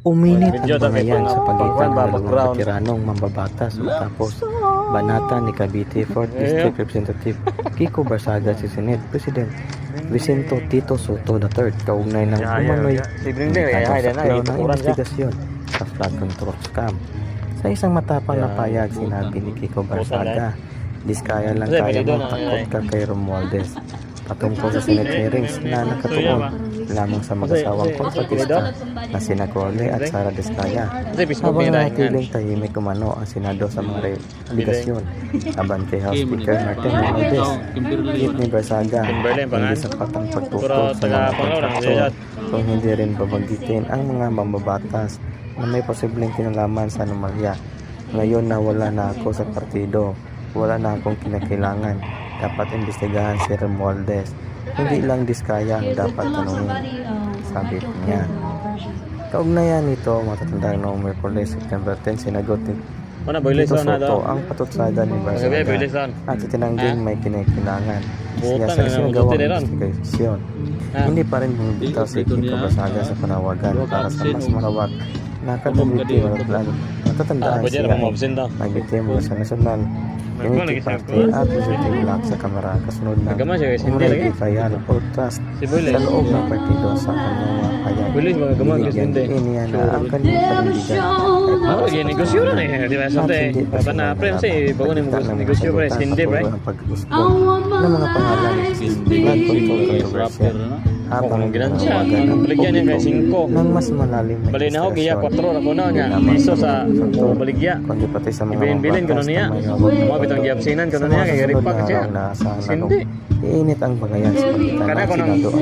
Uminit ang Video tayo bangayan sa pagitan ng dalawang background. veteranong mambabatas matapos banata ni Cavite 4th District Representative Kiko Barsaga si Senate President Vicento Tito Soto III kaugnay ng umano'y saklaw ng investigasyon sa flood control scam. Sa isang matapang na payag, sinabi ni Kiko Barsaga, "Diskaya lang kaya mo, takot ka kay Romualdez." Patungkol sa Senate hearings na nakatuon lamang sa mag-asawang kontratista na sina Crowley at Sara Diskaya. Habang nanatiling tahimik umano ang Senado sa mga relasyon laban kay House Speaker Martin Romualdez. Hit ni Barsaga, hindi sapat ang pagtutok sa mga kontraktor kung hindi rin babanggitin ang mga mambabatas na may posibleng kinalaman sa anomalya. Ngayon na wala na ako sa partido, wala na akong kinakailangan. Dapat imbestigahan si Romualdez. Hindi lang Diskaya ang dapat tanungin, sabi niya. Kaugnayan nito, matatandang noong Merkules, September 10, sinagot ni Tito Soto ang patutsada ni Barsaga at itinangging may kinakailangan siya sa isinagawang investigasyon. Hindi pa rin bumibitaw si Kiko Barsaga sa panawagan para sa mas malawak na katabitin ng plan. Matatandaan siya ay biktima sa nasyonal Unity Party at Positive Bloc sa Kamara kasunod na umunay kaya ng protest sa loob ng partido sa kanyang payag. Binigyan niya na ang kanyang panindigan ay negosyo na eh, di ba? Sante, na prem si bago ni negosyo pre, hindi pre. ang pag-usbong ng mga pangalan flood control controversial habang ginansya, nanawagan ang baligyan niya kay 5. ng mas malalim na Bali na ako giya 4 investisyon. ra ko na niya. Lamang Piso sa sa pagtutok, baligya. kundi pati sa mga Ibilin-bilin ko na mambabatas niya. na may hawak Mga bitang giabsinan ko na sa niya mga kay susunod ripak na siya. araw na asahan na Hindi. iinit ang bangayan sa pagitan Kana ng ko nang Senado at